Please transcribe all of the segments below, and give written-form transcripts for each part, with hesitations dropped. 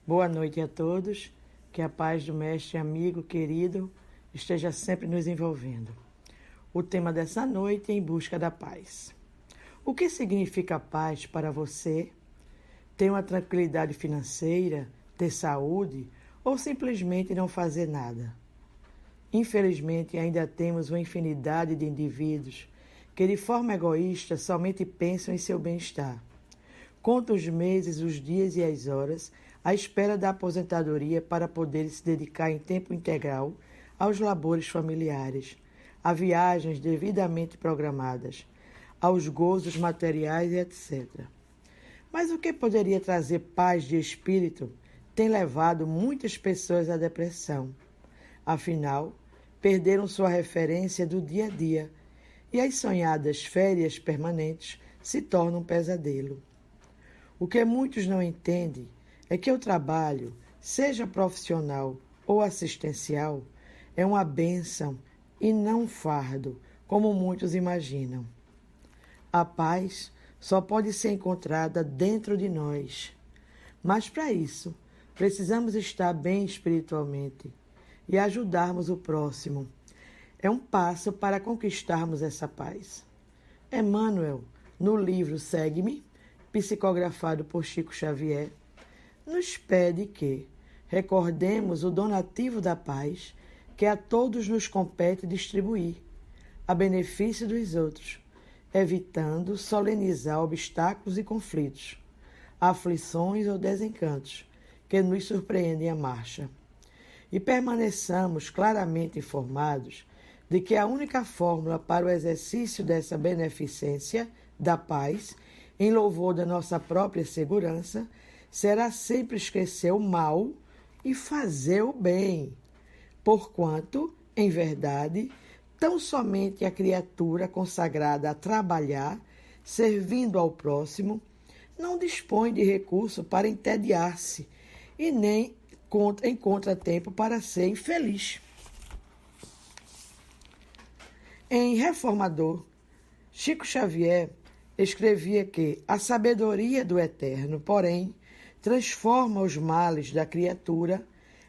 Boa noite a todos, que a paz do Mestre amigo querido esteja sempre nos envolvendo. O tema dessa noite é Em Busca da Paz. O que significa paz para você? Ter uma tranquilidade financeira, ter saúde ou simplesmente não fazer nada? Infelizmente, ainda temos uma infinidade de indivíduos que de forma egoísta somente pensam em seu bem-estar. Contam os meses, os dias e as horas à espera da aposentadoria para poder se dedicar em tempo integral aos labores familiares, a viagens devidamente programadas, aos gozos materiais e etc. Mas o que poderia trazer paz de espírito tem levado muitas pessoas à depressão. Afinal, perderam sua referência do dia a dia e as sonhadas férias permanentes se tornam um pesadelo. O que muitos não entendem é que o trabalho, seja profissional ou assistencial, é uma bênção e não um fardo, como muitos imaginam. A paz só pode ser encontrada dentro de nós. Mas para isso, precisamos estar bem espiritualmente e ajudarmos o próximo. É um passo para conquistarmos essa paz. Emmanuel, no livro Segue-me, psicografado por Chico Xavier, nos pede que recordemos o donativo da paz que a todos nos compete distribuir, a benefício dos outros, evitando solenizar obstáculos e conflitos, aflições ou desencantos que nos surpreendem à marcha. E permaneçamos claramente informados de que a única fórmula para o exercício dessa beneficência da paz, em louvor da nossa própria segurança, será sempre esquecer o mal e fazer o bem, porquanto, em verdade, tão somente a criatura consagrada a trabalhar, servindo ao próximo, não dispõe de recurso para entediar-se e nem encontra tempo para ser infeliz. Em Reformador, Chico Xavier escrevia que a sabedoria do Eterno, porém, transforma os males da criatura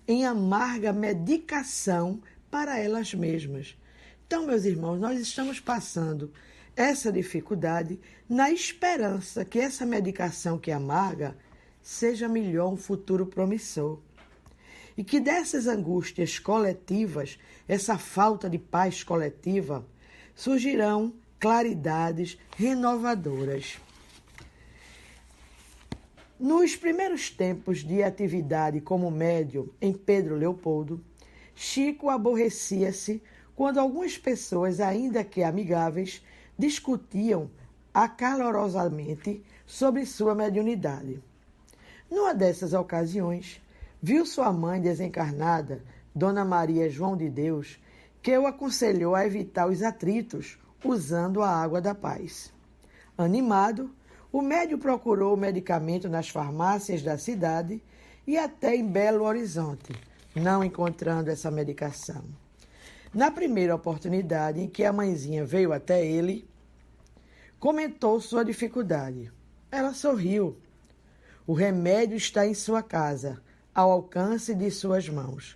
em amarga medicação para elas mesmas. Então, meus irmãos, nós estamos passando essa dificuldade na esperança que essa medicação que amarga seja melhor um futuro promissor. E que dessas angústias coletivas, essa falta de paz coletiva, surgirão claridades renovadoras. Nos primeiros tempos de atividade como médium em Pedro Leopoldo, Chico aborrecia-se quando algumas pessoas, ainda que amigáveis, discutiam acalorosamente sobre sua mediunidade. Numa dessas ocasiões, viu sua mãe desencarnada, Dona Maria João de Deus, que o aconselhou a evitar os atritos usando a água da paz. Animado, o médium procurou o medicamento nas farmácias da cidade e até em Belo Horizonte, não encontrando essa medicação. Na primeira oportunidade em que a mãezinha veio até ele, comentou sua dificuldade. Ela sorriu. O remédio está em sua casa, ao alcance de suas mãos.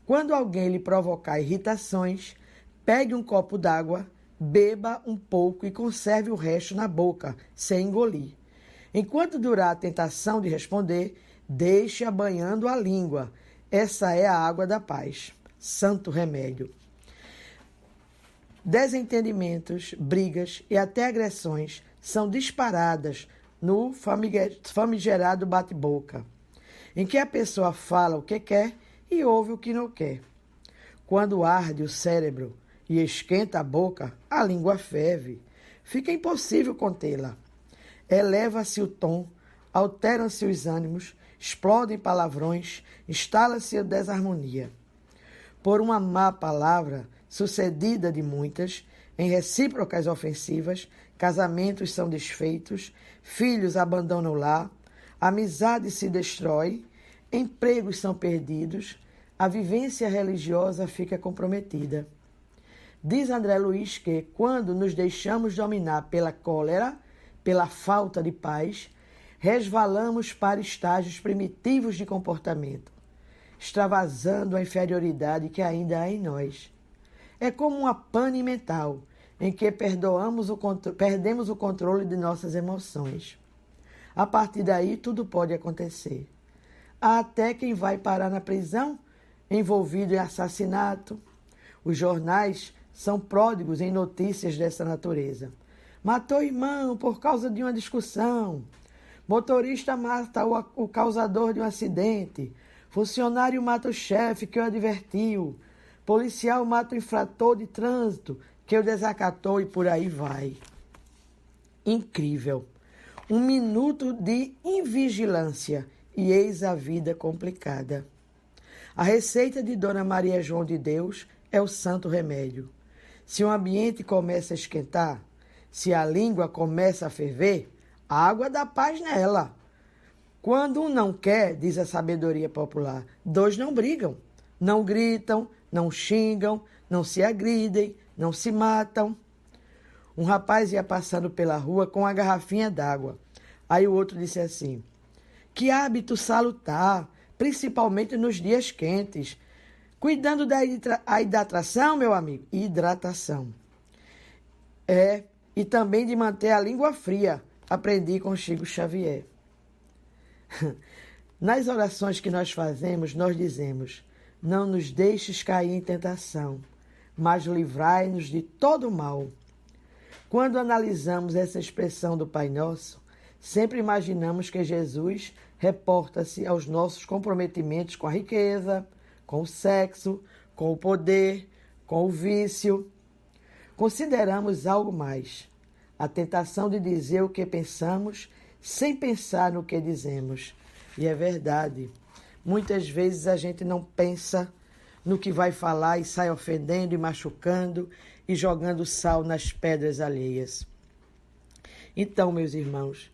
Quando alguém lhe provocar irritações, pegue um copo d'água, beba um pouco e conserve o resto na boca, sem engolir. Enquanto durar a tentação de responder, deixe-a banhando a língua. Essa é a água da paz. Santo remédio. Desentendimentos, brigas e até agressões são disparadas no famigerado bate-boca, em que a pessoa fala o que quer e ouve o que não quer. Quando arde o cérebro e esquenta a boca, a língua ferve. Fica impossível contê-la. Eleva-se o tom, alteram-se os ânimos, explodem palavrões, instala-se a desarmonia. Por uma má palavra, sucedida de muitas, em recíprocas ofensivas, casamentos são desfeitos, filhos abandonam o lar, amizade se destrói, empregos são perdidos, a vivência religiosa fica comprometida. Diz André Luiz que, quando nos deixamos dominar pela cólera, pela falta de paz, resvalamos para estágios primitivos de comportamento, extravasando a inferioridade que ainda há em nós. É como uma pane mental, em que perdemos o controle de nossas emoções. A partir daí, tudo pode acontecer. Há até quem vai parar na prisão, envolvido em assassinato. Os jornais são pródigos em notícias dessa natureza. Matou irmão por causa de uma discussão. Motorista mata o causador de um acidente. Funcionário mata o chefe que o advertiu. Policial mata o infrator de trânsito que o desacatou e por aí vai. Incrível. 1 minuto de invigilância e eis a vida complicada. A receita de Dona Maria João de Deus é o santo remédio. Se o ambiente começa a esquentar, se a língua começa a ferver, a água dá paz nela. Quando um não quer, diz a sabedoria popular, 2 não brigam, não gritam, não xingam, não se agridem, não se matam. Um rapaz ia passando pela rua com uma garrafinha d'água. Aí o outro disse assim: que hábito salutar, principalmente nos dias quentes. Cuidando da hidratação, meu amigo. Hidratação. E também de manter a língua fria. Aprendi com Chico Xavier. Nas orações que nós fazemos, nós dizemos: não nos deixes cair em tentação, mas livrai-nos de todo mal. Quando analisamos essa expressão do Pai Nosso, sempre imaginamos que Jesus reporta-se aos nossos comprometimentos com a riqueza, com o sexo, com o poder, com o vício. Consideramos algo mais: a tentação de dizer o que pensamos sem pensar no que dizemos. E é verdade. Muitas vezes a gente não pensa no que vai falar e sai ofendendo e machucando e jogando sal nas pedras alheias. Então, meus irmãos,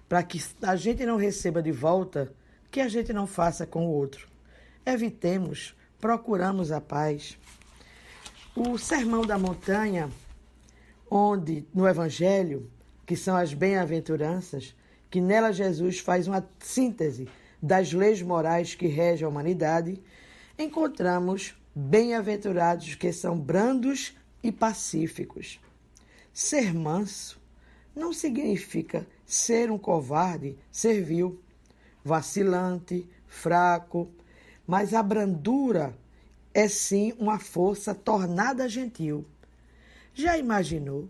para que a gente não receba de volta, que a gente não faça com o outro. Evitemos, procuramos a paz. O Sermão da Montanha, onde no Evangelho, que são as bem-aventuranças, que nela Jesus faz uma síntese das leis morais que regem a humanidade, encontramos bem-aventurados que são brandos e pacíficos. Ser manso não significa ser um covarde, servil, vacilante, fraco, mas a brandura é sim uma força tornada gentil. Já imaginou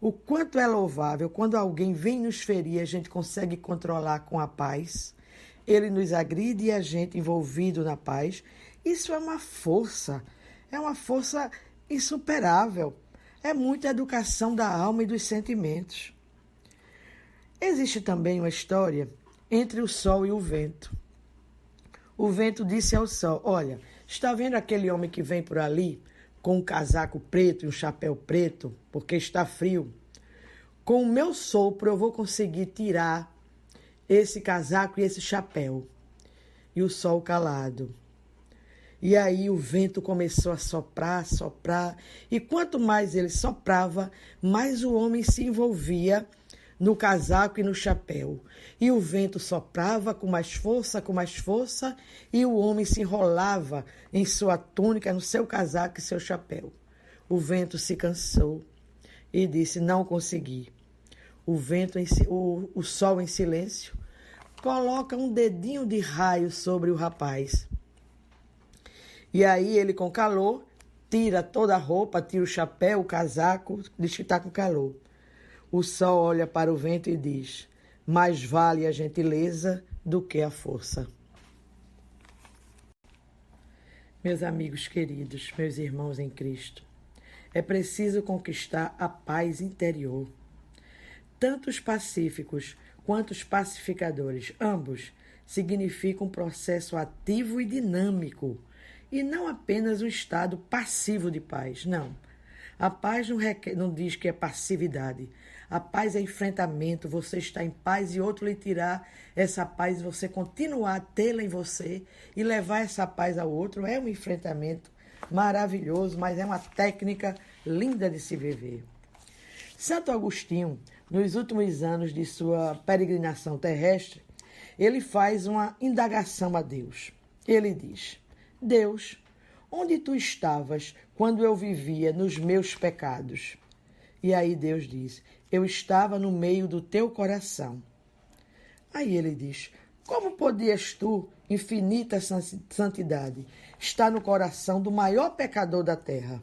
o quanto é louvável quando alguém vem nos ferir e a gente consegue controlar com a paz? Ele nos agride e a gente envolvido na paz. Isso é uma força insuperável. É muita educação da alma e dos sentimentos. Existe também uma história entre o sol e o vento. O vento disse ao sol: olha, está vendo aquele homem que vem por ali com um casaco preto e um chapéu preto, porque está frio? Com o meu sopro eu vou conseguir tirar esse casaco e esse chapéu. E o sol calado. E aí o vento começou a soprar, e quanto mais ele soprava, mais o homem se envolvia no casaco e no chapéu. E o vento soprava com mais força, e o homem se enrolava em sua túnica, no seu casaco e seu chapéu. O vento se cansou e disse: não consegui. O sol em silêncio coloca um dedinho de raio sobre o rapaz. E aí ele, com calor, tira toda a roupa, tira o chapéu, o casaco, diz que está com calor. O sol olha para o vento e diz: mais vale a gentileza do que a força. Meus amigos queridos, meus irmãos em Cristo, é preciso conquistar a paz interior. Tanto os pacíficos quanto os pacificadores, ambos, significam um processo ativo e dinâmico, e não apenas um estado passivo de paz, não. A paz não diz que é passividade. A paz é enfrentamento, você está em paz e outro lhe tirar essa paz e você continuar a tê-la em você e levar essa paz ao outro. É um enfrentamento maravilhoso, mas é uma técnica linda de se viver. Santo Agostinho nos últimos anos de sua peregrinação terrestre, ele faz uma indagação a Deus. Ele diz: Deus, onde tu estavas quando eu vivia nos meus pecados? E aí Deus diz: eu estava no meio do teu coração. Aí ele diz: como podias tu, infinita santidade, estar no coração do maior pecador da terra?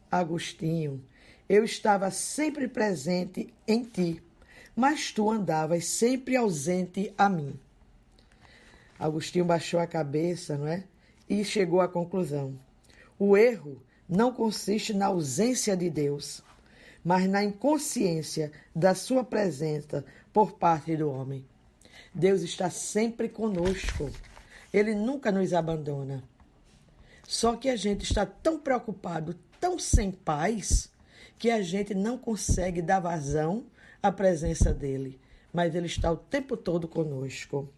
Agostinho, eu estava sempre presente em ti, mas tu andavas sempre ausente a mim. Agostinho baixou a cabeça, não é? E chegou à conclusão: o erro não consiste na ausência de Deus, mas na inconsciência da sua presença por parte do homem. Deus está sempre conosco. Ele nunca nos abandona. Só que a gente está tão preocupado, tão sem paz, que a gente não consegue dar vazão à presença dele. Mas ele está o tempo todo conosco.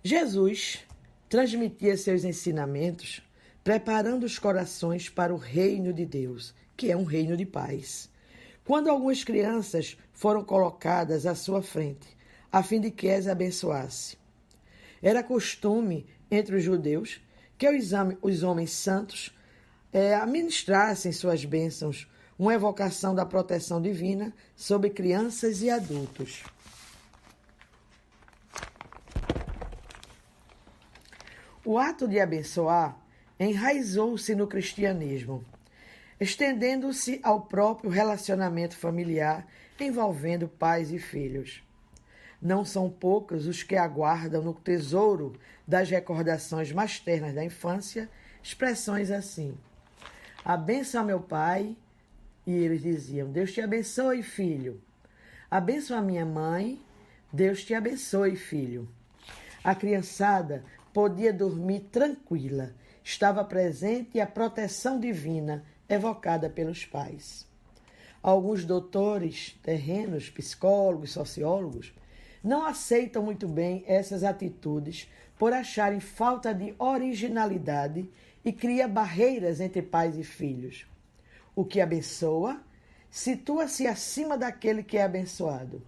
Jesus transmitia seus ensinamentos preparando os corações para o reino de Deus, que é um reino de paz. Quando algumas crianças foram colocadas à sua frente, a fim de que as abençoasse. Era costume entre os judeus que os homens santos administrassem suas bênçãos, uma evocação da proteção divina sobre crianças e adultos. O ato de abençoar enraizou-se no cristianismo, estendendo-se ao próprio relacionamento familiar envolvendo pais e filhos. Não são poucos os que aguardam no tesouro das recordações mais ternas da infância expressões assim: abençoa meu pai, e eles diziam: Deus te abençoe, filho. Abençoa a minha mãe, Deus te abençoe, filho. A criançada podia dormir tranquila, estava presente a proteção divina evocada pelos pais. Alguns doutores terrenos, psicólogos, sociólogos, não aceitam muito bem essas atitudes por acharem falta de originalidade e cria barreiras entre pais e filhos. O que abençoa situa-se acima daquele que é abençoado.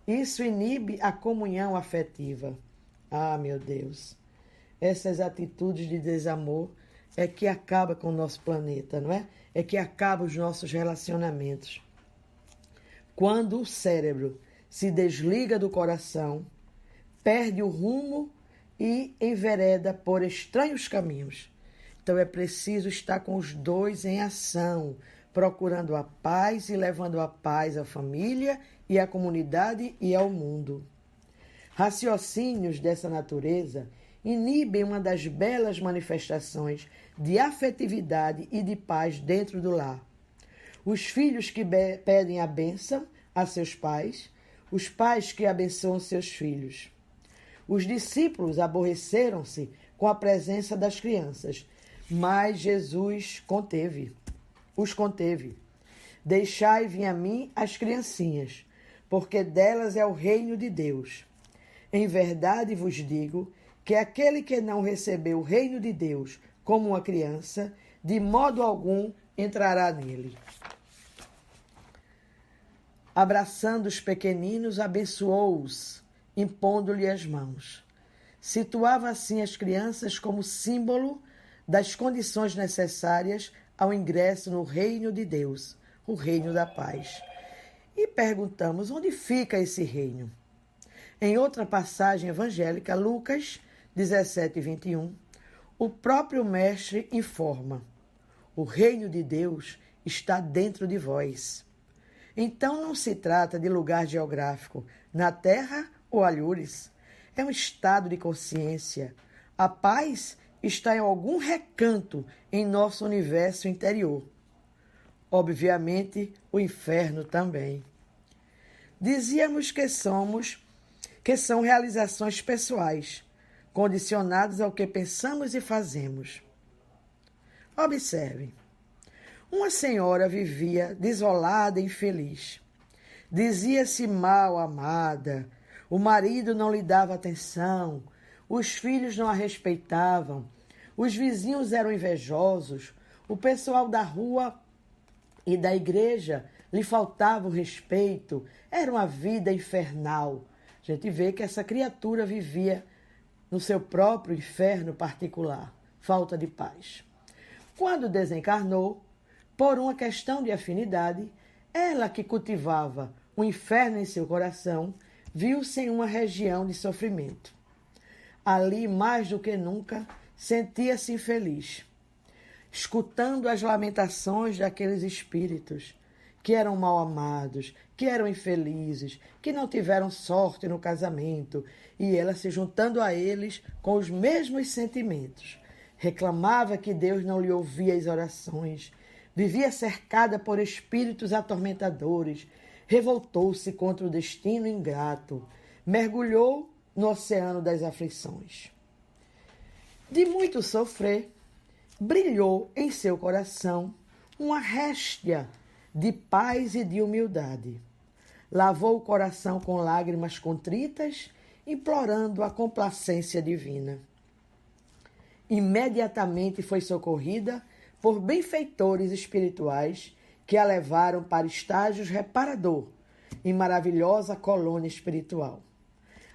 Isso inibe a comunhão afetiva. Ah, meu Deus! Essas atitudes de desamor é que acaba com o nosso planeta, não é? É que acaba os nossos relacionamentos. Quando o cérebro se desliga do coração, perde o rumo e envereda por estranhos caminhos. Então é preciso estar com os dois em ação, procurando a paz e levando a paz à família e à comunidade e ao mundo. Raciocínios dessa natureza inibem uma das belas manifestações de afetividade e de paz dentro do lar. Os filhos que pedem a bênção a seus pais, os pais que abençoam seus filhos. Os discípulos aborreceram-se com a presença das crianças, mas Jesus os conteve. Deixai vir a mim as criancinhas, porque delas é o reino de Deus. Em verdade vos digo que aquele que não recebeu o reino de Deus como uma criança, de modo algum entrará nele. Abraçando os pequeninos, abençoou-os, impondo-lhe as mãos. Situava assim as crianças como símbolo das condições necessárias ao ingresso no reino de Deus, o reino da paz. E perguntamos, onde fica esse reino? Em outra passagem evangélica, Lucas 17:21, o próprio Mestre informa: o reino de Deus está dentro de vós. Então não se trata de lugar geográfico, na terra ou alhures. É um estado de consciência. A paz está em algum recanto em nosso universo interior. Obviamente, o inferno também. Dizíamos que são realizações pessoais, condicionadas ao que pensamos e fazemos. Observe. Uma senhora vivia desolada e infeliz. Dizia-se mal amada, o marido não lhe dava atenção, os filhos não a respeitavam, os vizinhos eram invejosos, o pessoal da rua e da igreja lhe faltava o respeito, era uma vida infernal. A gente vê que essa criatura vivia no seu próprio inferno particular, falta de paz. Quando desencarnou, por uma questão de afinidade, ela que cultivava o inferno em seu coração, viu-se em uma região de sofrimento. Ali, mais do que nunca, sentia-se infeliz, escutando as lamentações daqueles espíritos que eram mal amados, que eram infelizes, que não tiveram sorte no casamento, e ela se juntando a eles com os mesmos sentimentos. Reclamava que Deus não lhe ouvia as orações, vivia cercada por espíritos atormentadores, revoltou-se contra o destino ingrato, mergulhou no oceano das aflições. De muito sofrer, brilhou em seu coração uma réstia de paz e de humildade. Lavou o coração com lágrimas contritas, implorando a complacência divina. Imediatamente foi socorrida por benfeitores espirituais que a levaram para estágios reparador em maravilhosa colônia espiritual.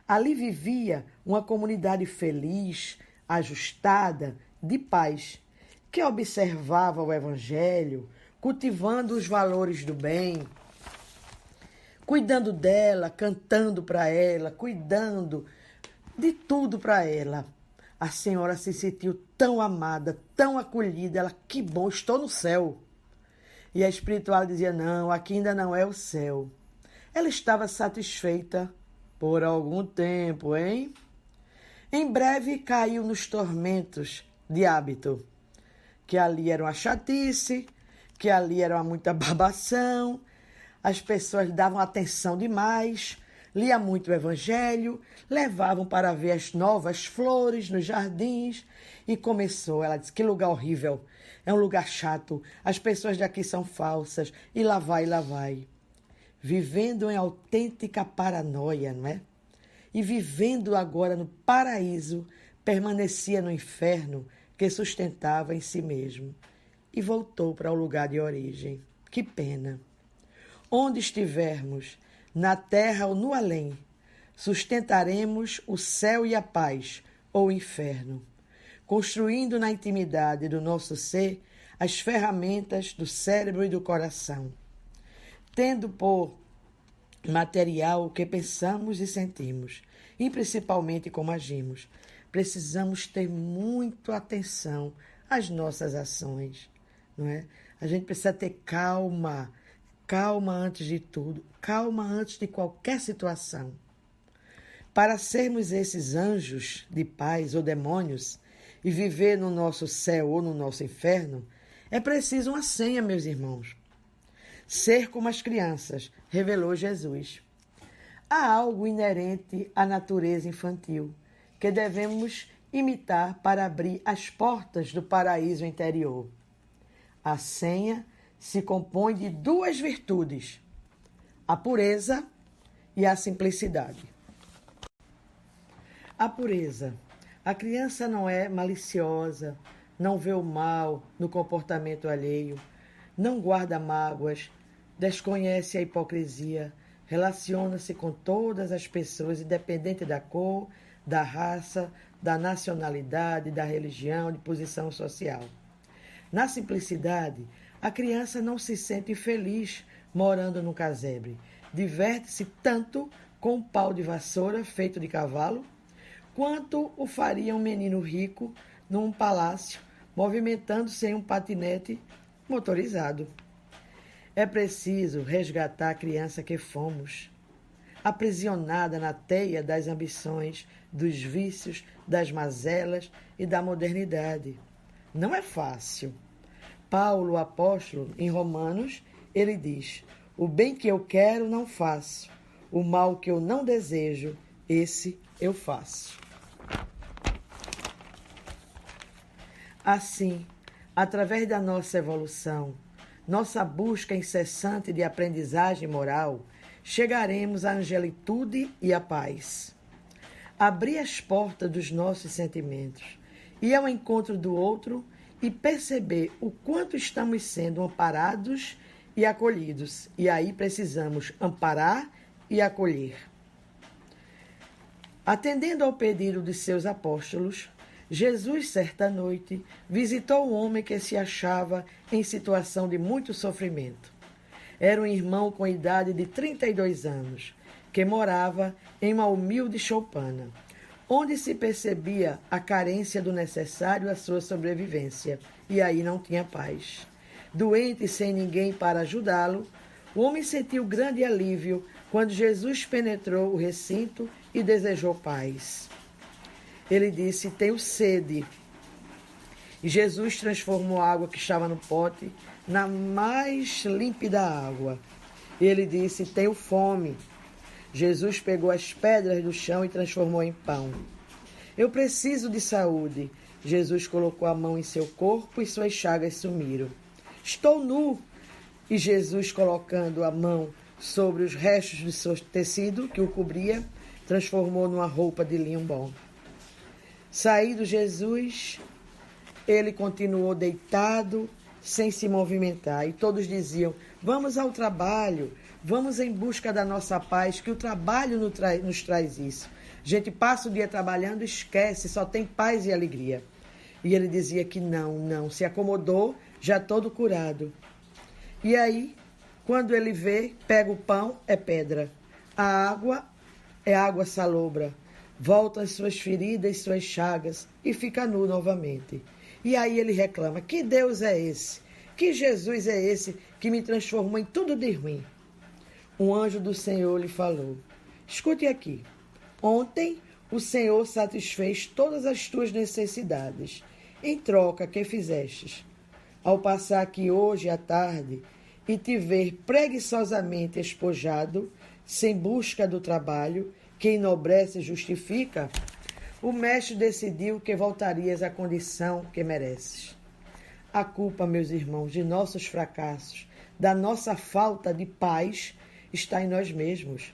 Ali vivia uma comunidade feliz, ajustada, de paz, que observava o Evangelho, cultivando os valores do bem, cuidando dela, cantando para ela, cuidando de tudo para ela. A senhora se sentiu tão amada, tão acolhida. Ela, que bom, estou no céu. E a espiritual dizia, não, aqui ainda não é o céu. Ela estava satisfeita por algum tempo, hein? Em breve caiu nos tormentos de hábito, que ali era uma chatice, que ali era muita babação, as pessoas davam atenção demais, lia muito o Evangelho, levavam para ver as novas flores nos jardins e começou. Ela disse, que lugar horrível, é um lugar chato, as pessoas daqui são falsas, e lá vai, lá vai. Vivendo em autêntica paranoia, não é? E vivendo agora no paraíso, permanecia no inferno que sustentava em si mesmo. E voltou para o lugar de origem. Que pena! Onde estivermos, na terra ou no além, sustentaremos o céu e a paz, ou o inferno, construindo na intimidade do nosso ser as ferramentas do cérebro e do coração, tendo por material o que pensamos e sentimos, e principalmente como agimos. Precisamos ter muito atenção às nossas ações, não é? A gente precisa ter calma, calma antes de tudo, calma antes de qualquer situação. Para sermos esses anjos de paz ou demônios e viver no nosso céu ou no nosso inferno, é preciso uma senha, meus irmãos. Ser como as crianças, revelou Jesus. Há algo inerente à natureza infantil que devemos imitar para abrir as portas do paraíso interior. A senha se compõe de duas virtudes, a pureza e a simplicidade. A pureza. A criança não é maliciosa, não vê o mal no comportamento alheio, não guarda mágoas, desconhece a hipocrisia, relaciona-se com todas as pessoas, independente da cor, da raça, da nacionalidade, da religião, de posição social. Na simplicidade, a criança não se sente feliz morando num casebre. Diverte-se tanto com um pau de vassoura feito de cavalo, quanto o faria um menino rico num palácio, movimentando-se em um patinete motorizado. É preciso resgatar a criança que fomos, aprisionada na teia das ambições, dos vícios, das mazelas e da modernidade. Não é fácil. Paulo, o apóstolo, em Romanos, ele diz, o bem que eu quero não faço, o mal que eu não desejo, esse eu faço. Assim, através da nossa evolução, nossa busca incessante de aprendizagem moral, chegaremos à angelitude e à paz. Abrir as portas dos nossos sentimentos, ir ao encontro do outro e perceber o quanto estamos sendo amparados e acolhidos. E aí precisamos amparar e acolher. Atendendo ao pedido de seus apóstolos, Jesus, certa noite, visitou um homem que se achava em situação de muito sofrimento. Era um irmão com idade de 32 anos, que morava em uma humilde choupana, onde se percebia a carência do necessário à sua sobrevivência, e aí não tinha paz. Doente e sem ninguém para ajudá-lo, o homem sentiu grande alívio quando Jesus penetrou o recinto e desejou paz. Ele disse: tenho sede. E Jesus transformou a água que estava no pote na mais límpida água. Ele disse: tenho fome. Jesus pegou as pedras do chão e transformou em pão. Eu preciso de saúde. Jesus colocou a mão em seu corpo e suas chagas sumiram. Estou nu. E Jesus, colocando a mão sobre os restos de seu tecido que o cobria, transformou numa roupa de linho bom. Saído Jesus, ele continuou deitado, sem se movimentar. E todos diziam: vamos ao trabalho, vamos em busca da nossa paz, que o trabalho nos traz isso. A gente passa o dia trabalhando, esquece, só tem paz e alegria. E ele dizia que não, se acomodou, já todo curado. E aí, quando ele vê, pega o pão, é pedra. A água é água salobra. Volta às suas feridas, suas chagas, e fica nu novamente. E aí ele reclama: que Deus é esse? Que Jesus é esse que me transformou em tudo de ruim? Um anjo do Senhor lhe falou: escute aqui. Ontem o Senhor satisfez todas as tuas necessidades. Em troca, que fizestes? Ao passar aqui hoje à tarde e te ver preguiçosamente espojado, sem busca do trabalho, que enobrece e justifica, o mestre decidiu que voltarias à condição que mereces. A culpa, meus irmãos, de nossos fracassos, da nossa falta de paz, está em nós mesmos.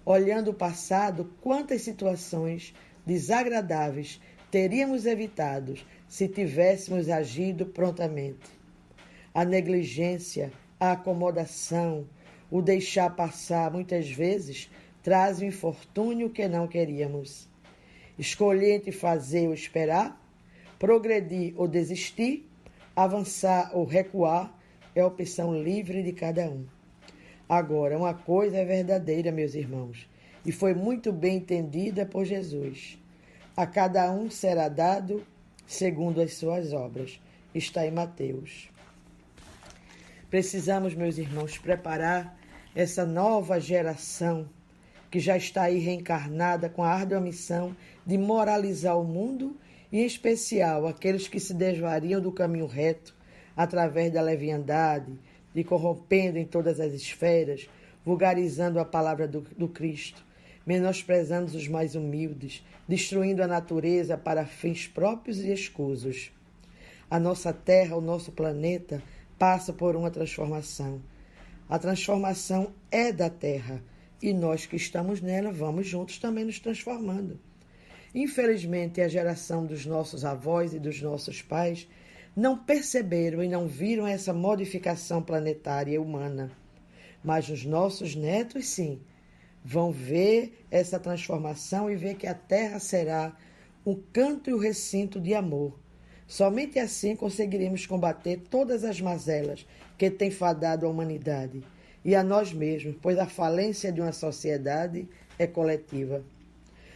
Olhando o passado, quantas situações desagradáveis teríamos evitado se tivéssemos agido prontamente. A negligência, a acomodação, o deixar passar, muitas vezes, traz o infortúnio que não queríamos. Escolher entre fazer ou esperar, progredir ou desistir, avançar ou recuar, é a opção livre de cada um. Agora, uma coisa é verdadeira, meus irmãos, e foi muito bem entendida por Jesus. A cada um será dado segundo as suas obras. Está em Mateus. Precisamos, meus irmãos, preparar essa nova geração que já está aí reencarnada com a árdua missão de moralizar o mundo e, em especial, aqueles que se desvariam do caminho reto através da leviandade, de corrompendo em todas as esferas, vulgarizando a palavra do Cristo, menosprezando os mais humildes, destruindo a natureza para fins próprios e escusos. A nossa terra, o nosso planeta, passa por uma transformação. A transformação é da terra e nós que estamos nela vamos juntos também nos transformando. Infelizmente, a geração dos nossos avós e dos nossos pais não perceberam e não viram essa modificação planetária e humana. Mas os nossos netos, sim, vão ver essa transformação e ver que a terra será um canto e um recinto de amor. Somente assim conseguiremos combater todas as mazelas que têm fadado a humanidade e a nós mesmos, pois a falência de uma sociedade é coletiva.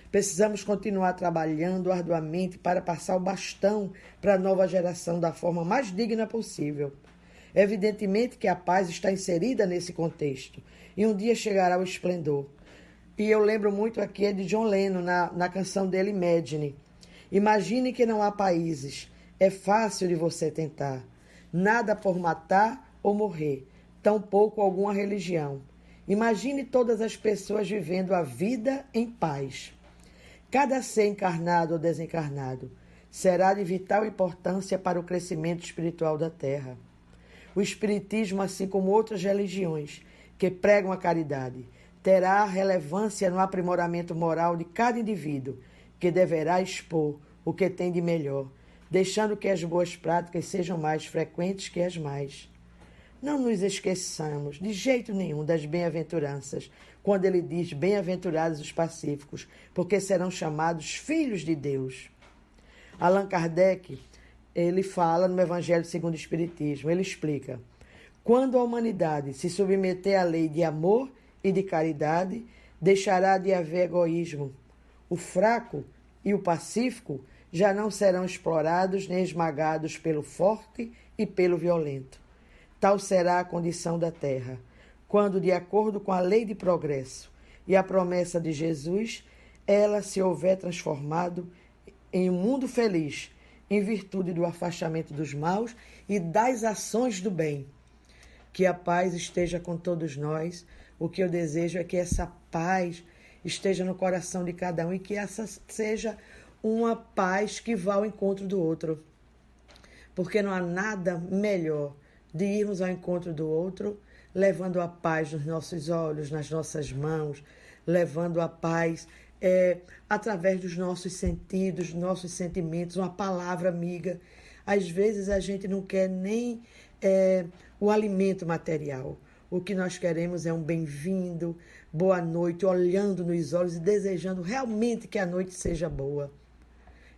Precisamos continuar trabalhando arduamente para passar o bastão para a nova geração da forma mais digna possível. Evidentemente que a paz está inserida nesse contexto e um dia chegará o esplendor. E eu lembro muito aqui de John Lennon, na canção dele, Imagine. Imagine que não há países. É fácil de você tentar. Nada por matar ou morrer, tampouco alguma religião. Imagine todas as pessoas vivendo a vida em paz. Cada ser encarnado ou desencarnado será de vital importância para o crescimento espiritual da Terra. O Espiritismo, assim como outras religiões que pregam a caridade, terá relevância no aprimoramento moral de cada indivíduo, que deverá expor o que tem de melhor, deixando que as boas práticas sejam mais frequentes que as más. Não nos esqueçamos de jeito nenhum das bem-aventuranças, quando ele diz bem-aventurados os pacíficos, porque serão chamados filhos de Deus. Allan Kardec, ele fala no Evangelho segundo o Espiritismo, ele explica: quando a humanidade se submeter à lei de amor e de caridade, deixará de haver egoísmo. O fraco e o pacífico já não serão explorados nem esmagados pelo forte e pelo violento. Tal será a condição da Terra, quando, de acordo com a lei de progresso e a promessa de Jesus, ela se houver transformado em um mundo feliz, em virtude do afastamento dos maus e das ações do bem. Que a paz esteja com todos nós. O que eu desejo é que essa paz esteja no coração de cada um e que essa seja uma paz que vá ao encontro do outro. Porque não há nada melhor de irmos ao encontro do outro, levando a paz nos nossos olhos, nas nossas mãos, levando a paz através dos nossos sentidos, nossos sentimentos, uma palavra amiga. Às vezes a gente não quer nem o alimento material. O que nós queremos é um bem-vindo, boa noite, olhando nos olhos e desejando realmente que a noite seja boa.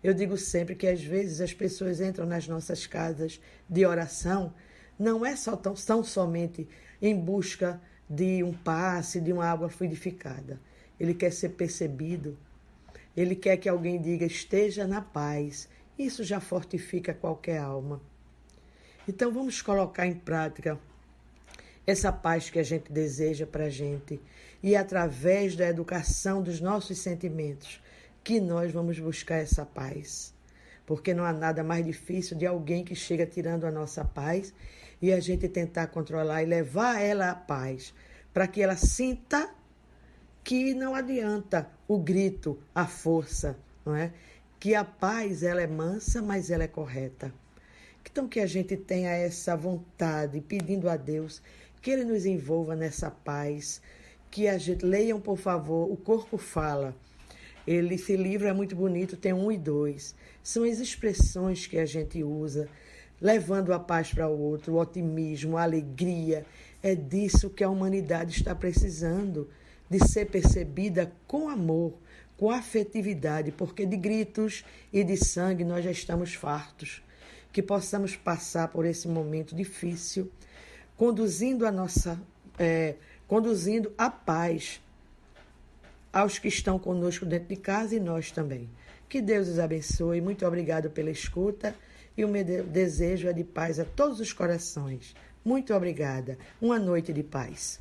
Eu digo sempre que às vezes as pessoas entram nas nossas casas de oração, não é tão somente em busca de um passe, de uma água fluidificada. Ele quer ser percebido, ele quer que alguém diga esteja na paz. Isso já fortifica qualquer alma. Então vamos colocar em prática essa paz que a gente deseja para a gente e através da educação dos nossos sentimentos que nós vamos buscar essa paz. Porque não há nada mais difícil de alguém que chega tirando a nossa paz e a gente tentar controlar e levar ela à paz, para que ela sinta que não adianta o grito, a força, não é? Que a paz ela é mansa, mas ela é correta. Então que a gente tenha essa vontade, pedindo a Deus que Ele nos envolva nessa paz, que a gente, leiam por favor, O Corpo Fala. Esse livro é muito bonito, tem 1 e 2. São as expressões que a gente usa, levando a paz para o outro, o otimismo, a alegria. É disso que a humanidade está precisando, de ser percebida com amor, com afetividade, porque de gritos e de sangue nós já estamos fartos. Que possamos passar por esse momento difícil, conduzindo a paz aos que estão conosco dentro de casa e nós também. Que Deus os abençoe. Muito obrigado pela escuta e o meu desejo é de paz a todos os corações. Muito obrigada. Uma noite de paz.